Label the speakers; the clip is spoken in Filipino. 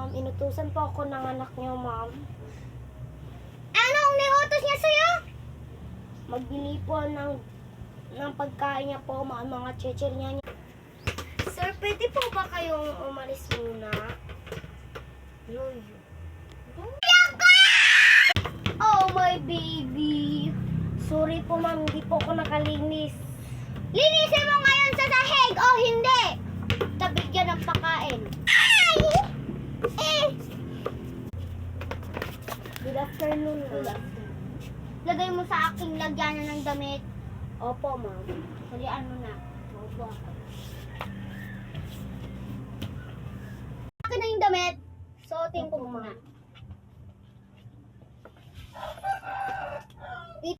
Speaker 1: ma'am. Inutusan po ako ng anak niyo, ma'am.
Speaker 2: Anong niutos niya sa'yo?
Speaker 1: Magbili po ng pagkain niya po, mga chichirya niya. Sir, pwede po ba kayong umalis muna? Yoyo. Oh, my baby. Sorry po, ma'am. Hindi po ako nakalinis.
Speaker 2: Linisin mo ngayon sa sahig o hindi?
Speaker 1: Tabigyan ng pakain.
Speaker 2: Ay!
Speaker 1: Good afternoon,
Speaker 2: Good
Speaker 1: ma'am.
Speaker 2: Lagay mo sa aking lagyanan ng damit.
Speaker 1: Opo, ma'am.
Speaker 2: Salian mo na.
Speaker 1: Opo.
Speaker 2: Akin na yung damit. Suotin ko
Speaker 1: Opo,
Speaker 2: muna.
Speaker 1: ma'am.